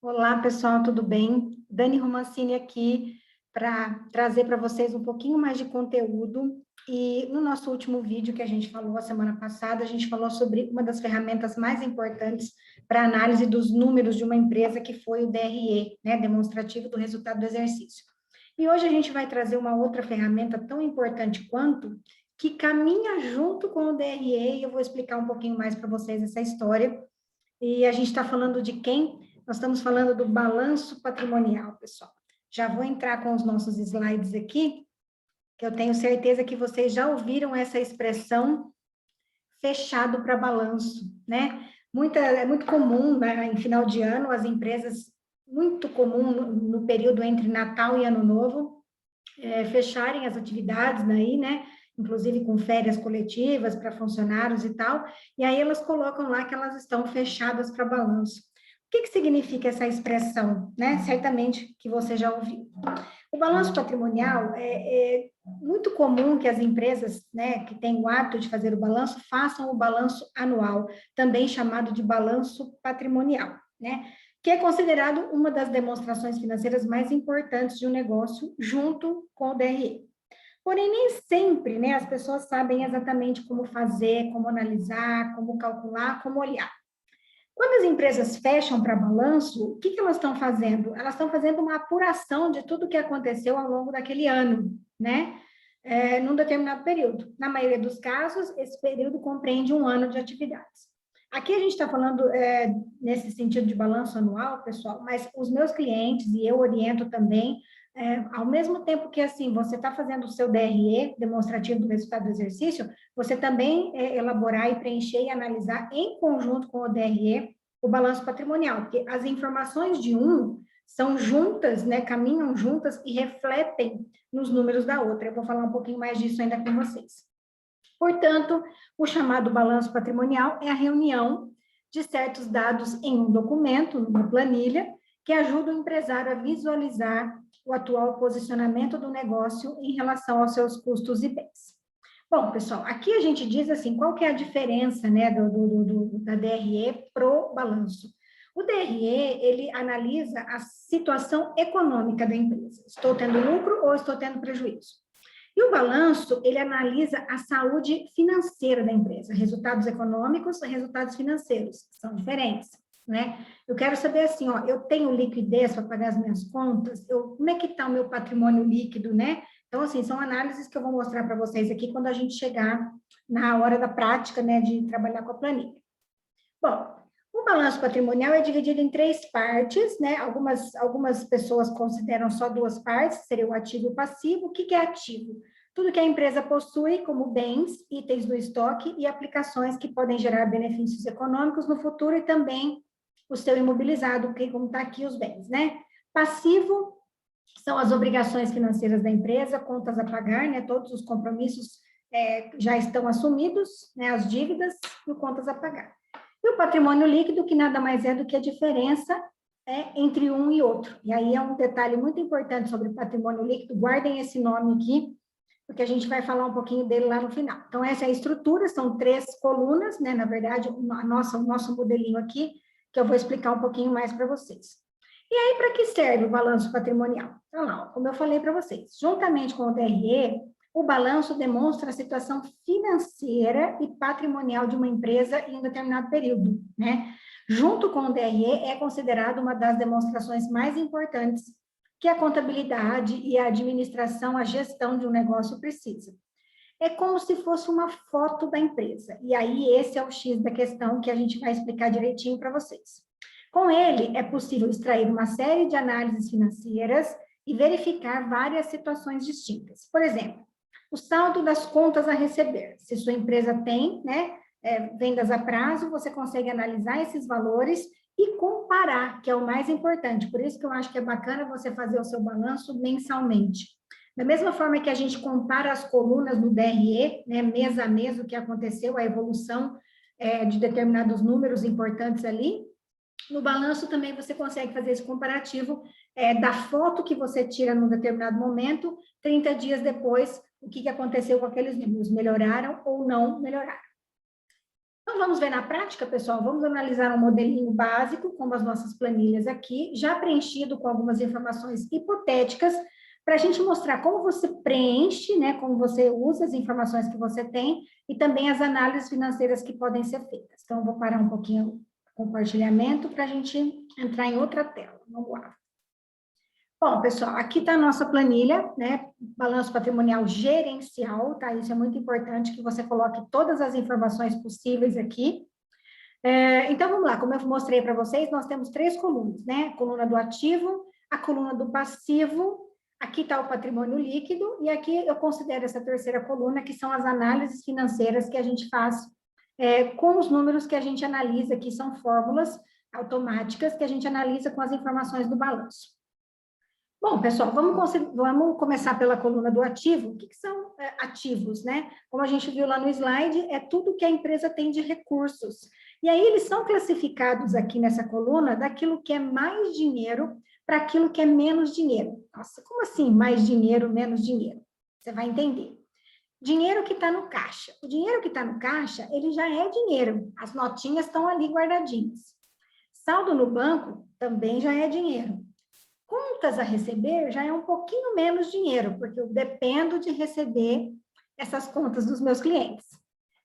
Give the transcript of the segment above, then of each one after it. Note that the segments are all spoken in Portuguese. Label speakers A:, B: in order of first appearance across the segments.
A: Olá, pessoal, tudo bem? Dani Romancini aqui para trazer para vocês um pouquinho mais de conteúdo. E no nosso último vídeo que a gente falou a semana passada, a gente falou sobre uma das ferramentas mais importantes para análise dos números de uma empresa, que foi o DRE, né, demonstrativo do resultado do exercício. E hoje a gente vai trazer uma outra ferramenta tão importante quanto, que caminha junto com o DRE, e eu vou explicar um pouquinho mais para vocês essa história. E a gente está falando de quem? Nós estamos falando do balanço patrimonial, pessoal. Já vou entrar com os nossos slides aqui, que eu tenho certeza que vocês já ouviram essa expressão fechado para balanço, né? É muito comum, né, em final de ano, as empresas, muito comum no período entre Natal e Ano Novo, fecharem as atividades daí, né? Inclusive com férias coletivas para funcionários e tal, e aí elas colocam lá que elas estão fechadas para balanço. O que significa essa expressão, né? Certamente que você já ouviu. O balanço patrimonial é muito comum que as empresas, né, que têm o hábito de fazer o balanço, façam o balanço anual, também chamado de balanço patrimonial, né? Que é considerado uma das demonstrações financeiras mais importantes de um negócio, junto com o DRE. Porém, nem sempre, né, as pessoas sabem exatamente como fazer, como analisar, como calcular, como olhar. Quando as empresas fecham para balanço, o que elas estão fazendo? Elas estão fazendo uma apuração de tudo o que aconteceu ao longo daquele ano, né? Num determinado período. Na maioria dos casos, esse período compreende um ano de atividades. Aqui a gente está falando nesse sentido de balanço anual, pessoal, mas os meus clientes, e eu oriento também, ao mesmo tempo que assim você está fazendo o seu DRE, demonstrativo do resultado do exercício, você também elaborar e preencher e analisar em conjunto com o DRE o balanço patrimonial, porque as informações de um são juntas, né, caminham juntas e refletem nos números da outra. Eu vou falar um pouquinho mais disso ainda com vocês. Portanto, o chamado balanço patrimonial é a reunião de certos dados em um documento, numa planilha, que ajuda o empresário a visualizar o atual posicionamento do negócio em relação aos seus custos e bens. Bom, pessoal, aqui a gente diz assim, qual que é a diferença, né, da DRE pro balanço? O DRE, ele analisa a situação econômica da empresa. Estou tendo lucro ou estou tendo prejuízo? E o balanço, ele analisa a saúde financeira da empresa, resultados econômicos e resultados financeiros, são diferentes, né? Eu quero saber assim, ó, eu tenho liquidez para pagar as minhas contas? Como é que está o meu patrimônio líquido, né? Então, assim, são análises que eu vou mostrar para vocês aqui quando a gente chegar na hora da prática, né, de trabalhar com a planilha. Bom, o balanço patrimonial é dividido em três partes, né? Algumas pessoas consideram só duas partes, seria o ativo e o passivo. O que é ativo? Tudo que a empresa possui como bens, itens do estoque e aplicações que podem gerar benefícios econômicos no futuro e também o seu imobilizado, como está aqui os bens, né? Passivo são as obrigações financeiras da empresa, contas a pagar, né? Todos os compromissos já estão assumidos, né? As dívidas e contas a pagar. E o patrimônio líquido, que nada mais é do que a diferença entre um e outro. E aí é um detalhe muito importante sobre patrimônio líquido, guardem esse nome aqui, porque a gente vai falar um pouquinho dele lá no final. Então, essa é a estrutura, são três colunas, né? Na verdade, o nosso modelinho aqui, que eu vou explicar um pouquinho mais para vocês. E aí, para que serve o balanço patrimonial? Então, lá, como eu falei para vocês, juntamente com o DRE, o balanço demonstra a situação financeira e patrimonial de uma empresa em um determinado período, né? Junto com o DRE, é considerado uma das demonstrações mais importantes que a contabilidade e a administração, a gestão de um negócio precisa. É como se fosse uma foto da empresa. E aí, esse é o X da questão que a gente vai explicar direitinho para vocês. Com ele, é possível extrair uma série de análises financeiras e verificar várias situações distintas. Por exemplo, o saldo das contas a receber. Se sua empresa tem, né, vendas a prazo, você consegue analisar esses valores e comparar, que é o mais importante. Por isso que eu acho que é bacana você fazer o seu balanço mensalmente. Da mesma forma que a gente compara as colunas no DRE, né, mês a mês, o que aconteceu, a evolução de determinados números importantes ali, no balanço também você consegue fazer esse comparativo da foto que você tira num determinado momento, 30 dias depois, o que aconteceu com aqueles números, melhoraram ou não melhoraram. Então, vamos ver na prática, pessoal? Vamos analisar um modelinho básico, como as nossas planilhas aqui, já preenchido com algumas informações hipotéticas, para a gente mostrar como você preenche, né, como você usa as informações que você tem e também as análises financeiras que podem ser feitas. Então, eu vou parar um pouquinho o compartilhamento para a gente entrar em outra tela. Vamos lá. Bom, pessoal, aqui está a nossa planilha, né? Balanço patrimonial gerencial, tá? Isso é muito importante que você coloque todas as informações possíveis aqui. Então, vamos lá, como eu mostrei para vocês, nós temos 3 colunas, né? A coluna do ativo, a coluna do passivo, aqui está o patrimônio líquido, e aqui eu considero essa terceira coluna, que são as análises financeiras que a gente faz com os números que a gente analisa, que são fórmulas automáticas que a gente analisa com as informações do balanço. Bom, pessoal, vamos começar pela coluna do ativo. O que são ativos, né? Como a gente viu lá no slide, é tudo que a empresa tem de recursos. E aí eles são classificados aqui nessa coluna daquilo que é mais dinheiro para aquilo que é menos dinheiro. Nossa, como assim mais dinheiro, menos dinheiro? Você vai entender. Dinheiro que está no caixa. O dinheiro que está no caixa, ele já é dinheiro. As notinhas estão ali guardadinhas. Saldo no banco também já é dinheiro. Contas a receber já é um pouquinho menos dinheiro, porque eu dependo de receber essas contas dos meus clientes.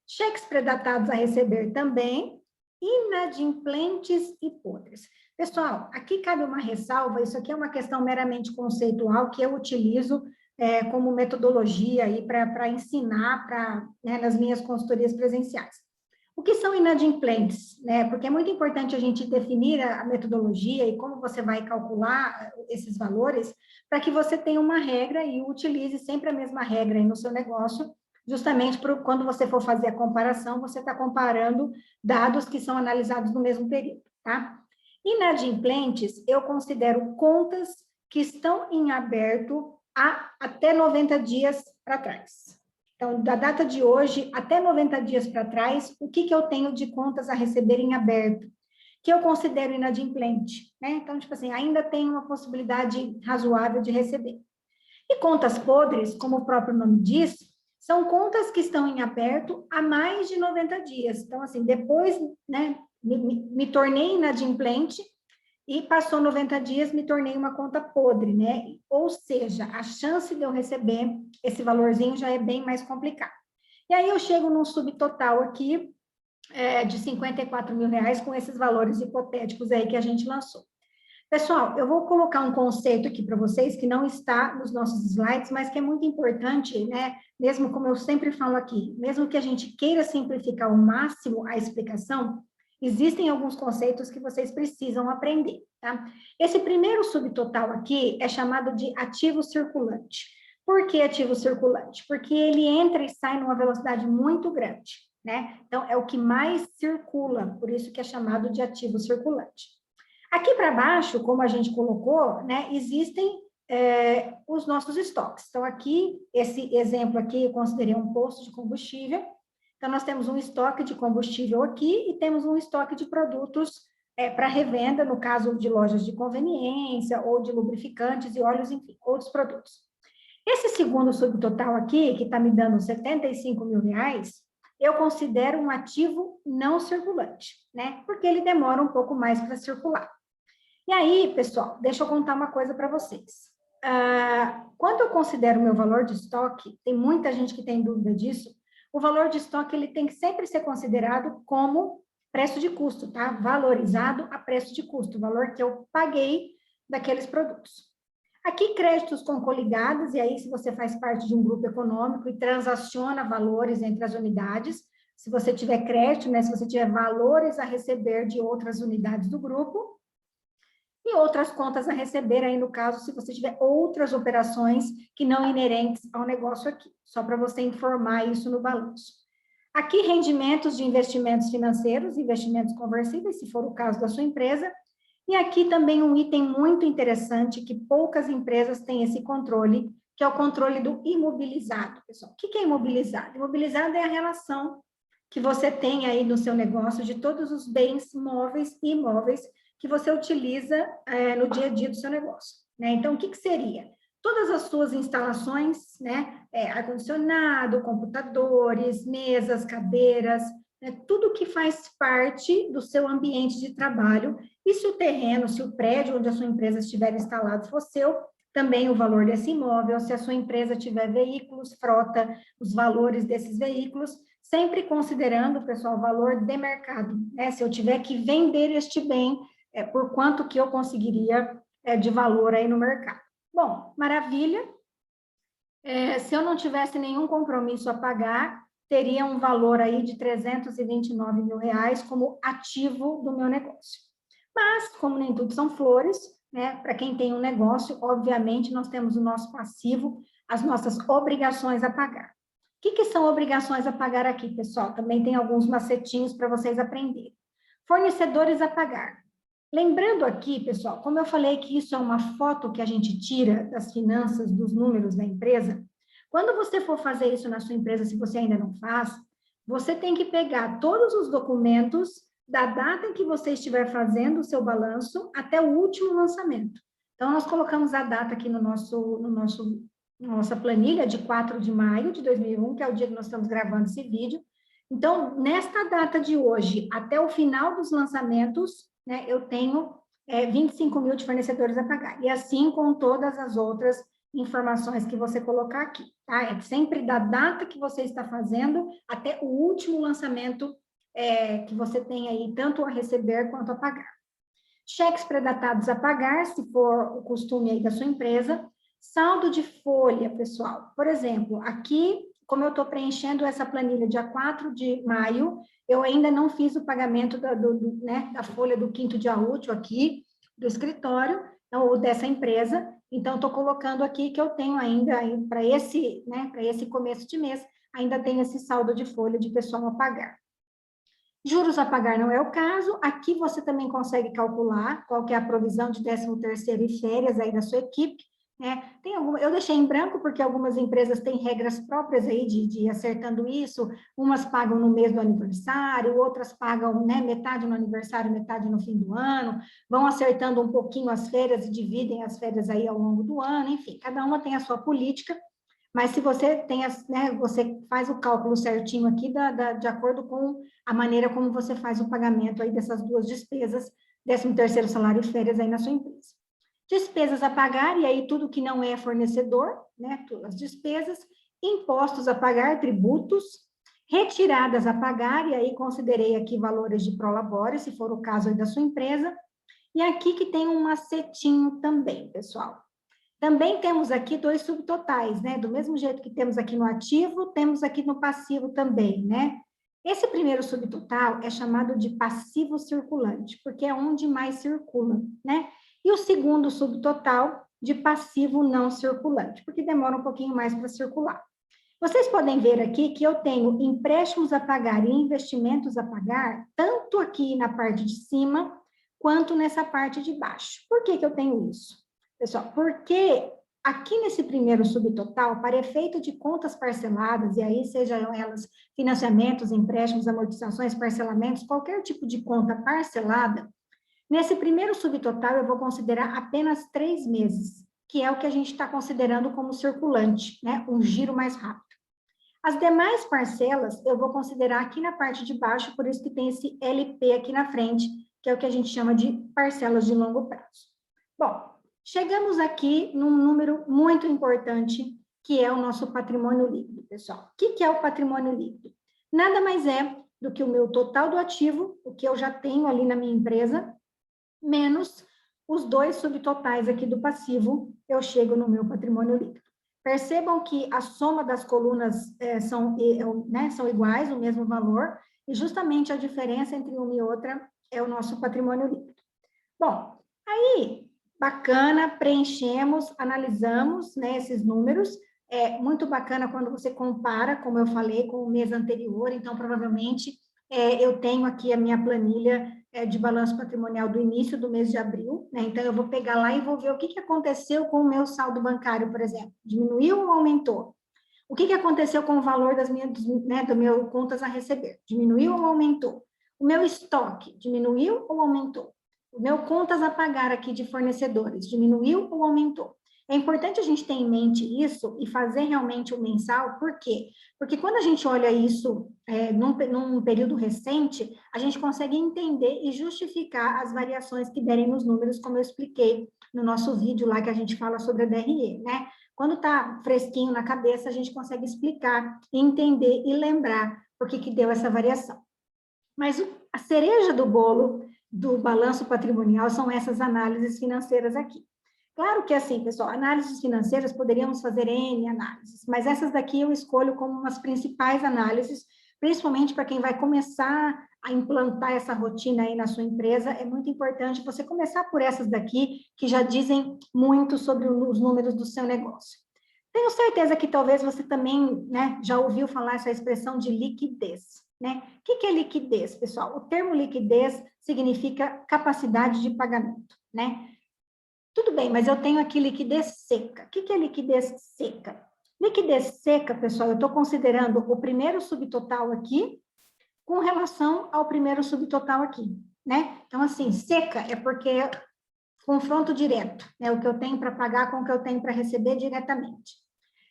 A: Cheques predatados a receber também, inadimplentes e podres. Pessoal, aqui cabe uma ressalva, isso aqui é uma questão meramente conceitual que eu utilizo como metodologia aí para ensinar né, nas minhas consultorias presenciais. O que são inadimplentes, né? Porque é muito importante a gente definir a metodologia e como você vai calcular esses valores, para que você tenha uma regra e utilize sempre a mesma regra aí no seu negócio, justamente quando você for fazer a comparação, você está comparando dados que são analisados no mesmo período, tá? Inadimplentes, eu considero contas que estão em aberto há até 90 dias para trás. Então, da data de hoje até 90 dias para trás, o que eu tenho de contas a receber em aberto? Que eu considero inadimplente, né? Então, tipo assim, ainda tem uma possibilidade razoável de receber. E contas podres, como o próprio nome diz, são contas que estão em aberto há mais de 90 dias. Então, assim, depois, né, me tornei inadimplente e passou 90 dias, me tornei uma conta podre, né? Ou seja, a chance de eu receber esse valorzinho já é bem mais complicada. E aí eu chego num subtotal aqui de 54 mil reais com esses valores hipotéticos aí que a gente lançou. Pessoal, eu vou colocar um conceito aqui para vocês que não está nos nossos slides, mas que é muito importante, né? Mesmo como eu sempre falo aqui, mesmo que a gente queira simplificar ao máximo a explicação, existem alguns conceitos que vocês precisam aprender, tá? Esse primeiro subtotal aqui é chamado de ativo circulante. Por que ativo circulante? Porque ele entra e sai numa velocidade muito grande, né? Então, é o que mais circula, por isso que é chamado de ativo circulante. Aqui para baixo, como a gente colocou, né, existem os nossos estoques. Então, aqui, esse exemplo aqui, eu considerei um posto de combustível. Então, nós temos um estoque de combustível aqui e temos um estoque de produtos para revenda, no caso de lojas de conveniência ou de lubrificantes e óleos, enfim, outros produtos. Esse segundo subtotal aqui, que está me dando 75 mil reais, eu considero um ativo não circulante, né? Porque ele demora um pouco mais para circular. E aí, pessoal, deixa eu contar uma coisa para vocês. Quando eu considero o meu valor de estoque, tem muita gente que tem dúvida disso, o valor de estoque ele tem que sempre ser considerado como preço de custo, tá? Valorizado a preço de custo, o valor que eu paguei daqueles produtos. Aqui, créditos com coligadas, e aí se você faz parte de um grupo econômico e transaciona valores entre as unidades, se você tiver crédito, né, se você tiver valores a receber de outras unidades do grupo, e outras contas a receber aí, no caso, se você tiver outras operações que não inerentes ao negócio aqui, só para você informar isso no balanço. Aqui, rendimentos de investimentos financeiros, investimentos conversíveis, se for o caso da sua empresa, e aqui também um item muito interessante, que poucas empresas têm esse controle, que é o controle do imobilizado, pessoal. O que é imobilizado? Imobilizado é a relação que você tem aí no seu negócio de todos os bens móveis e imóveis que você utiliza no dia a dia do seu negócio, né? Então, o que seria? Todas as suas instalações, né? Ar-condicionado, computadores, mesas, cadeiras, né, tudo que faz parte do seu ambiente de trabalho, e se o terreno, se o prédio onde a sua empresa estiver instalado for seu, também o valor desse imóvel, se a sua empresa tiver veículos, frota, os valores desses veículos, sempre considerando, pessoal, o valor de mercado, né? Se eu tiver que vender este bem, por quanto que eu conseguiria de valor aí no mercado. Bom, maravilha. Se eu não tivesse nenhum compromisso a pagar, teria um valor aí de R$329 mil como ativo do meu negócio. Mas, como nem tudo são flores, né? Para quem tem um negócio, obviamente, nós temos o nosso passivo, as nossas obrigações a pagar. O que são obrigações a pagar aqui, pessoal? Também tem alguns macetinhos para vocês aprenderem. Fornecedores a pagar. Lembrando aqui, pessoal, como eu falei que isso é uma foto que a gente tira das finanças, dos números da empresa, quando você for fazer isso na sua empresa, se você ainda não faz, você tem que pegar todos os documentos da data em que você estiver fazendo o seu balanço até o último lançamento. Então, nós colocamos a data aqui no nossa planilha de 4 de maio de 2001, que é o dia que nós estamos gravando esse vídeo. Então, nesta data de hoje, até o final dos lançamentos, né, eu tenho 25 mil de fornecedores a pagar. E assim com todas as outras informações que você colocar aqui, tá? É sempre da data que você está fazendo até o último lançamento que você tem aí, tanto a receber quanto a pagar. Cheques predatados a pagar, se for o costume aí da sua empresa. Saldo de folha, pessoal. Por exemplo, aqui, como eu estou preenchendo essa planilha dia 4 de maio, eu ainda não fiz o pagamento da folha do 5º dia útil aqui, do escritório, ou dessa empresa. Então, estou colocando aqui que eu tenho ainda, para esse começo de mês, ainda tenho esse saldo de folha de pessoal a pagar. Juros a pagar não é o caso. Aqui você também consegue calcular qual que é a provisão de 13º e férias aí da sua equipe, né? Eu deixei em branco porque algumas empresas têm regras próprias aí de ir acertando isso. Umas pagam no mês do aniversário, outras pagam, né, metade no aniversário, metade no fim do ano, vão acertando um pouquinho as férias e dividem as férias aí ao longo do ano. Enfim, cada uma tem a sua política. Mas se você tem, né, você faz o cálculo certinho aqui de acordo com a maneira como você faz o pagamento aí dessas duas despesas, 13º salário e férias aí na sua empresa. Despesas a pagar, e aí tudo que não é fornecedor, né, as despesas, impostos a pagar, tributos, retiradas a pagar, e aí considerei aqui valores de prolabore, se for o caso aí da sua empresa, e aqui que tem um macetinho também, pessoal. Também temos aqui 2 subtotais, né? Do mesmo jeito que temos aqui no ativo, temos aqui no passivo também, né? Esse primeiro subtotal é chamado de passivo circulante, porque é onde mais circula, né? E o segundo subtotal de passivo não circulante, porque demora um pouquinho mais para circular. Vocês podem ver aqui que eu tenho empréstimos a pagar e investimentos a pagar, tanto aqui na parte de cima, quanto nessa parte de baixo. Por que eu tenho isso? Pessoal, porque aqui nesse primeiro subtotal, para efeito de contas parceladas, e aí sejam elas financiamentos, empréstimos, amortizações, parcelamentos, qualquer tipo de conta parcelada, nesse primeiro subtotal eu vou considerar apenas 3 meses, que é o que a gente está considerando como circulante, né? Um giro mais rápido. As demais parcelas eu vou considerar aqui na parte de baixo, por isso que tem esse LP aqui na frente, que é o que a gente chama de parcelas de longo prazo. Bom, chegamos aqui num número muito importante, que é o nosso patrimônio líquido, pessoal. O que é o patrimônio líquido? Nada mais é do que o meu total do ativo, o que eu já tenho ali na minha empresa, menos os 2 subtotais aqui do passivo, eu chego no meu patrimônio líquido. Percebam que a soma das colunas são iguais, o mesmo valor, e justamente a diferença entre uma e outra é o nosso patrimônio líquido. Bom, aí... Bacana, preenchemos, analisamos, né, esses números. É muito bacana quando você compara, como eu falei, com o mês anterior. Então, provavelmente, eu tenho aqui a minha planilha de balanço patrimonial do início do mês de abril, né? Então, eu vou pegar lá e vou ver o que aconteceu com o meu saldo bancário, por exemplo. Diminuiu ou aumentou? O que aconteceu com o valor do meu contas a receber? Diminuiu ou aumentou? O meu estoque diminuiu ou aumentou? O meu contas a pagar aqui de fornecedores diminuiu ou aumentou? É importante a gente ter em mente isso e fazer realmente o mensal, por quê? Porque quando a gente olha isso num período recente, a gente consegue entender e justificar as variações que derem nos números, como eu expliquei no nosso vídeo lá que a gente fala sobre a DRE, né? Quando está fresquinho na cabeça, a gente consegue explicar, entender e lembrar por que deu essa variação. Mas a cereja do bolo do balanço patrimonial são essas análises financeiras aqui. Claro que assim, pessoal, análises financeiras, poderíamos fazer N análises, mas essas daqui eu escolho como umas principais análises, principalmente para quem vai começar a implantar essa rotina aí na sua empresa, é muito importante você começar por essas daqui, que já dizem muito sobre os números do seu negócio. Tenho certeza que talvez você também, né, já ouviu falar essa expressão de liquidez, né? O que é liquidez, pessoal? O termo liquidez significa capacidade de pagamento, né? Tudo bem, mas eu tenho aqui liquidez seca. O que é liquidez seca? Liquidez seca, pessoal, eu estou considerando o primeiro subtotal aqui com relação ao primeiro subtotal aqui, né? Então, assim, seca é porque é confronto direto, né? O que eu tenho para pagar com o que eu tenho para receber diretamente.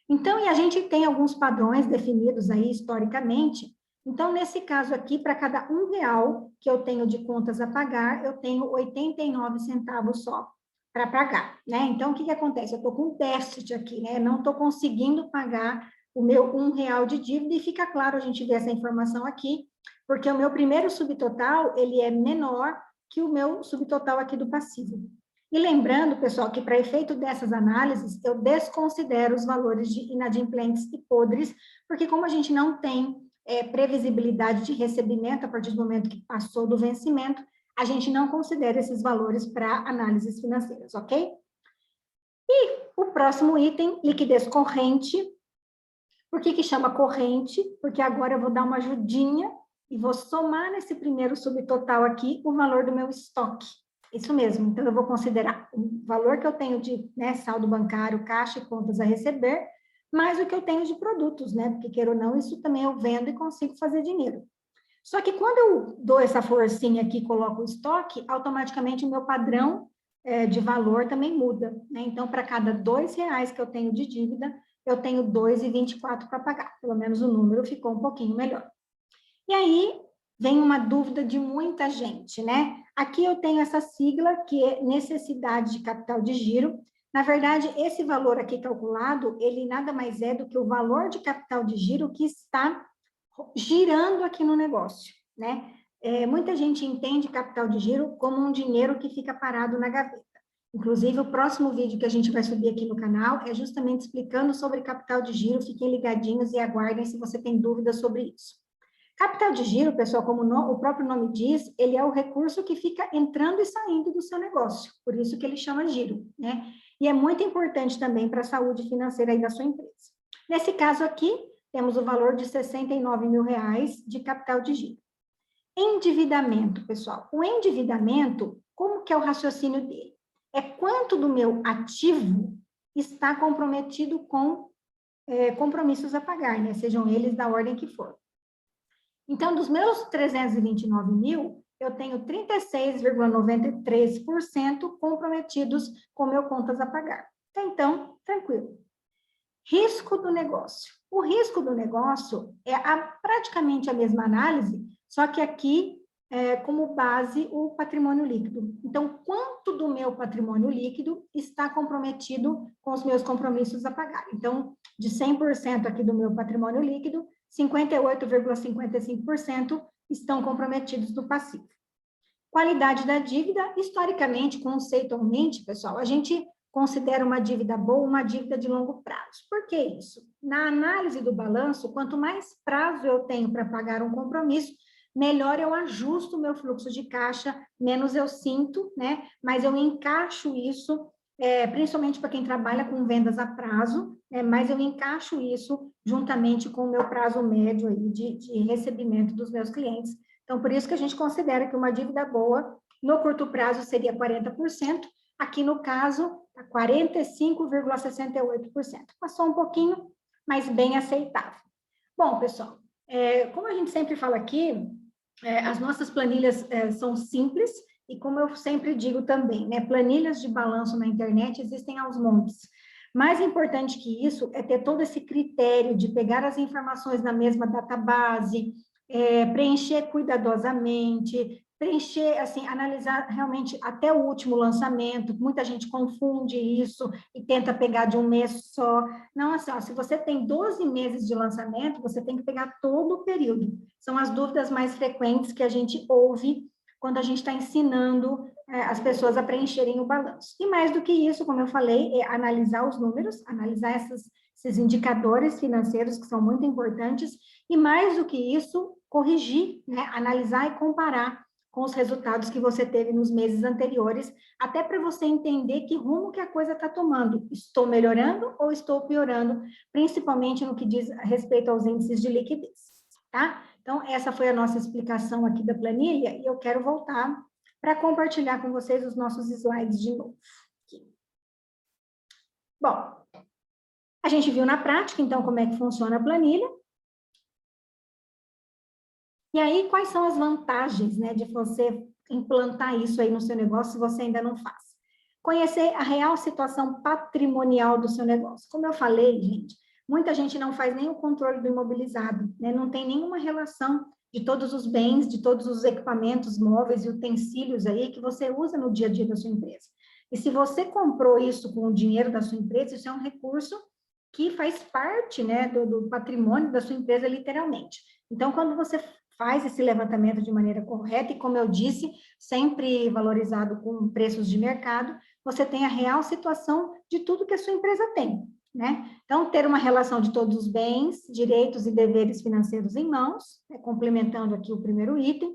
A: Então, e a gente tem alguns padrões definidos aí historicamente. Então, nesse caso aqui, para cada R$1 que eu tenho de contas a pagar, eu tenho 89 centavos só para pagar, né? Então, o que acontece? Eu estou com um déficit aqui, né? Não estou conseguindo pagar o meu R$1 de dívida, e fica claro a gente ver essa informação aqui, porque o meu primeiro subtotal, ele é menor que o meu subtotal aqui do passivo. E lembrando, pessoal, que para efeito dessas análises, eu desconsidero os valores de inadimplentes e podres, porque como a gente não tem previsibilidade de recebimento a partir do momento que passou do vencimento, a gente não considera esses valores para análises financeiras, ok? E o próximo item, liquidez corrente. Por que chama corrente? Porque agora eu vou dar uma ajudinha e vou somar nesse primeiro subtotal aqui o valor do meu estoque. Isso mesmo, então eu vou considerar o valor que eu tenho de saldo bancário, caixa e contas a receber, mais o que eu tenho de produtos, né? Porque, queira ou não, isso também eu vendo e consigo fazer dinheiro. Só que quando eu dou essa forcinha aqui e coloco o estoque, automaticamente o meu padrão de valor também muda, né? Então, para cada R$2 que eu tenho de dívida, eu tenho 2,24 para pagar. Pelo menos o número ficou um pouquinho melhor. E aí, vem uma dúvida de muita gente, né? Aqui eu tenho essa sigla, que é necessidade de capital de giro. Na verdade, esse valor aqui calculado, ele nada mais é do que o valor de capital de giro que está girando aqui no negócio, né? Muita gente entende capital de giro como um dinheiro que fica parado na gaveta. Inclusive, o próximo vídeo que a gente vai subir aqui no canal é justamente explicando sobre capital de giro. Fiquem ligadinhos e aguardem se você tem dúvidas sobre isso. Capital de giro, pessoal, como o próprio nome diz, ele é o recurso que fica entrando e saindo do seu negócio, por isso que ele chama giro, né? E é muito importante também para a saúde financeira aí da sua empresa. Nesse caso aqui, temos o valor de R$69 mil de capital de giro. Endividamento, pessoal. O endividamento, como que é o raciocínio dele? É quanto do meu ativo está comprometido com compromissos a pagar, né? Sejam eles da ordem que for. Então, dos meus 329 mil, eu tenho 36,93% comprometidos com meu contas a pagar. Então, tranquilo. Risco do negócio. O risco do negócio é praticamente a mesma análise, só que aqui como base o patrimônio líquido. Então, quanto do meu patrimônio líquido está comprometido com os meus compromissos a pagar? Então, de 100% aqui do meu patrimônio líquido, 58,55% estão comprometidos no passivo. Qualidade da dívida, historicamente, conceitualmente, pessoal, a gente considera uma dívida boa uma dívida de longo prazo. Por que isso? Na análise do balanço, quanto mais prazo eu tenho para pagar um compromisso, melhor eu ajusto o meu fluxo de caixa, menos eu sinto, né? Mas eu encaixo isso, principalmente para quem trabalha com vendas a prazo, mas eu encaixo isso juntamente com o meu prazo médio aí de recebimento dos meus clientes. Então, por isso que a gente considera que uma dívida boa, no curto prazo, seria 40%, aqui no caso, 45,68%. Passou um pouquinho, mas bem aceitável. Bom, pessoal, como a gente sempre fala aqui, as nossas planilhas são simples, e como eu sempre digo também, né, planilhas de balanço na internet existem aos montes. Mais importante que isso é ter todo esse critério de pegar as informações na mesma database, preencher cuidadosamente, preencher, assim, analisar realmente até o último lançamento. Muita gente confunde isso e tenta pegar de um mês só. Não, assim, ó, se você tem 12 meses de lançamento, você tem que pegar todo o período. São as dúvidas mais frequentes que a gente ouve quando a gente está ensinando as pessoas a preencherem o balanço. E mais do que isso, como eu falei, é analisar os números, analisar esses indicadores financeiros que são muito importantes, e mais do que isso, corrigir, né, analisar e comparar com os resultados que você teve nos meses anteriores, até para você entender que rumo que a coisa está tomando. Estou melhorando ou estou piorando, principalmente no que diz respeito aos índices de liquidez, tá? Então, essa foi a nossa explicação aqui da planilha, e eu quero voltar para compartilhar com vocês os nossos slides de novo. Aqui. Bom, a gente viu na prática, então, como é que funciona a planilha. E aí, quais são as vantagens, né, de você implantar isso aí no seu negócio, se você ainda não faz? Conhecer a real situação patrimonial do seu negócio. Como eu falei, gente, muita gente não faz nem o controle do imobilizado, né? Não tem nenhuma relação de todos os bens, de todos os equipamentos móveis e utensílios aí que você usa no dia a dia da sua empresa. E se você comprou isso com o dinheiro da sua empresa, isso é um recurso que faz parte, né, do patrimônio da sua empresa, literalmente. Então, quando você faz esse levantamento de maneira correta, e como eu disse, sempre valorizado com preços de mercado, você tem a real situação de tudo que a sua empresa tem, né? Então, ter uma relação de todos os bens, direitos e deveres financeiros em mãos, né, complementando aqui o primeiro item,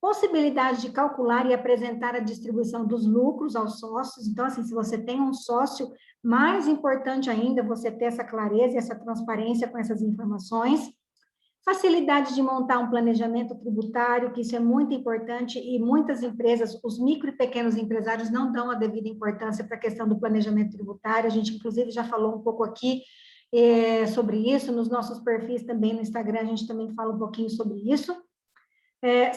A: possibilidade de calcular e apresentar a distribuição dos lucros aos sócios. Então, assim, se você tem um sócio, mais importante ainda você ter essa clareza e essa transparência com essas informações. Facilidade de montar um planejamento tributário, que isso é muito importante, e muitas empresas, os micro e pequenos empresários, não dão a devida importância para a questão do planejamento tributário. A gente, inclusive, já falou um pouco aqui sobre isso, nos nossos perfis também no Instagram, a gente também fala um pouquinho sobre isso.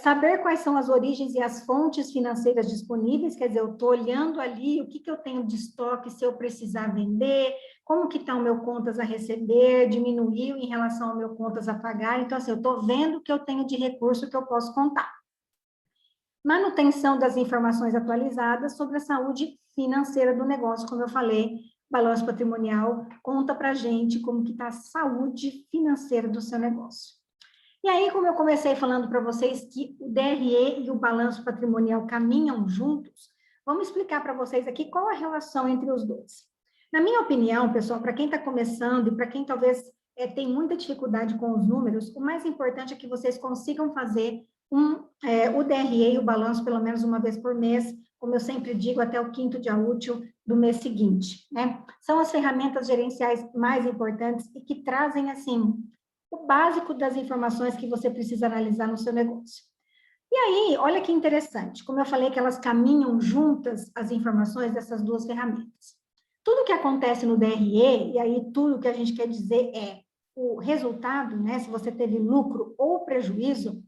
A: Saber quais são as origens e as fontes financeiras disponíveis, quer dizer, eu estou olhando ali o que eu tenho de estoque, se eu precisar vender, como que está o meu contas a receber, diminuiu em relação ao meu contas a pagar, então, assim, eu estou vendo o que eu tenho de recurso que eu posso contar. Manutenção das informações atualizadas sobre a saúde financeira do negócio, como eu falei, balanço patrimonial, conta para a gente como que está a saúde financeira do seu negócio. E aí, como eu comecei falando para vocês que o DRE e o balanço patrimonial caminham juntos, vamos explicar para vocês aqui qual a relação entre os dois. Na minha opinião, pessoal, para quem está começando e para quem talvez tem muita dificuldade com os números, o mais importante é que vocês consigam fazer o DRE e o balanço pelo menos uma vez por mês, como eu sempre digo, até o 5º dia útil do mês seguinte, né? São as ferramentas gerenciais mais importantes e que trazem, assim, o básico das informações que você precisa analisar no seu negócio. E aí, olha que interessante, como eu falei que elas caminham juntas, as informações dessas duas ferramentas. Tudo que acontece no DRE, e aí tudo que a gente quer dizer é o resultado, né, se você teve lucro ou prejuízo,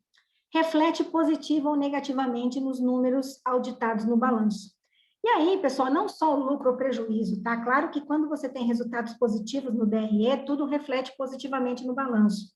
A: reflete positivo ou negativamente nos números auditados no balanço. E aí, pessoal, não só o lucro ou prejuízo, tá? Claro que quando você tem resultados positivos no DRE, tudo reflete positivamente no balanço.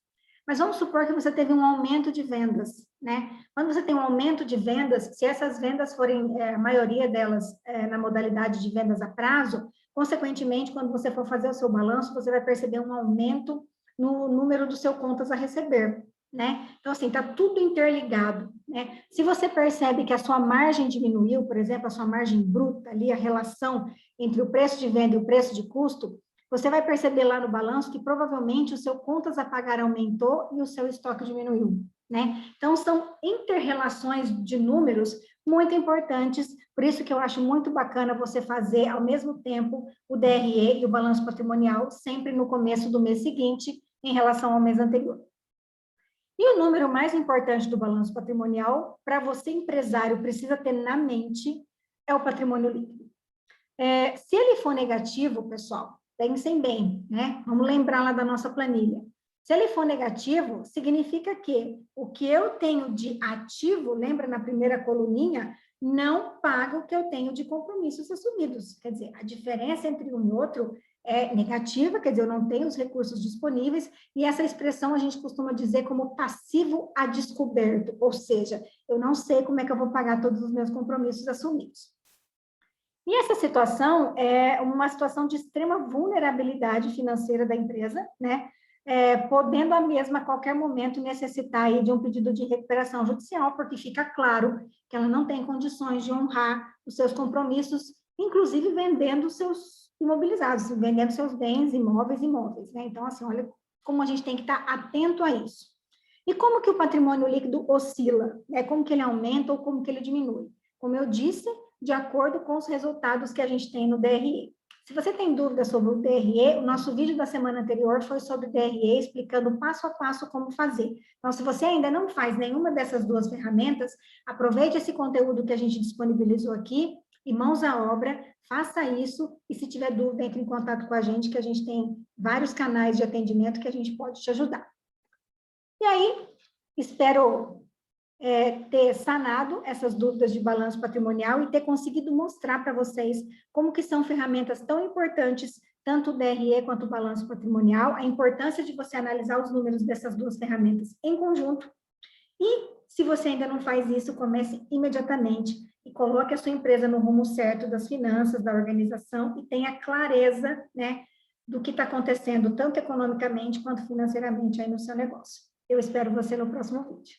A: Mas vamos supor que você teve um aumento de vendas, né? Quando você tem um aumento de vendas, se essas vendas forem, a maioria delas, na modalidade de vendas a prazo, consequentemente, quando você for fazer o seu balanço, você vai perceber um aumento no número do seu contas a receber, né? Então, assim, está tudo interligado, né? Se você percebe que a sua margem diminuiu, por exemplo, a sua margem bruta ali, a relação entre o preço de venda e o preço de custo, você vai perceber lá no balanço que provavelmente o seu contas a pagar aumentou e o seu estoque diminuiu, né? Então, são inter-relações de números muito importantes, por isso que eu acho muito bacana você fazer ao mesmo tempo o DRE e o balanço patrimonial sempre no começo do mês seguinte em relação ao mês anterior. E o número mais importante do balanço patrimonial, para você empresário precisa ter na mente, é o patrimônio líquido. Se ele for negativo, pessoal, pensem bem, né? Vamos lembrar lá da nossa planilha. Se ele for negativo, significa que o que eu tenho de ativo, lembra na primeira coluninha, não paga o que eu tenho de compromissos assumidos. Quer dizer, a diferença entre um e outro é negativa, quer dizer, eu não tenho os recursos disponíveis, e essa expressão a gente costuma dizer como passivo a descoberto, ou seja, eu não sei como é que eu vou pagar todos os meus compromissos assumidos. E essa situação é uma situação de extrema vulnerabilidade financeira da empresa, né? Podendo a mesma a qualquer momento necessitar aí de um pedido de recuperação judicial, porque fica claro que ela não tem condições de honrar os seus compromissos, inclusive vendendo seus imobilizados, vendendo seus bens imóveis, né? Então, assim, olha como a gente tem que estar atento a isso. E como que o patrimônio líquido oscila, né? Como que ele aumenta ou como que ele diminui? Como eu disse, de acordo com os resultados que a gente tem no DRE. Se você tem dúvidas sobre o DRE, o nosso vídeo da semana anterior foi sobre o DRE, explicando passo a passo como fazer. Então, se você ainda não faz nenhuma dessas duas ferramentas, aproveite esse conteúdo que a gente disponibilizou aqui e mãos à obra, faça isso, e se tiver dúvida, entre em contato com a gente, que a gente tem vários canais de atendimento que a gente pode te ajudar. E aí, espero ter sanado essas dúvidas de balanço patrimonial e ter conseguido mostrar para vocês como que são ferramentas tão importantes, tanto o DRE quanto o balanço patrimonial, a importância de você analisar os números dessas duas ferramentas em conjunto. E, se você ainda não faz isso, comece imediatamente e coloque a sua empresa no rumo certo das finanças, da organização, e tenha clareza, né, do que está acontecendo, tanto economicamente quanto financeiramente aí no seu negócio. Eu espero você no próximo vídeo.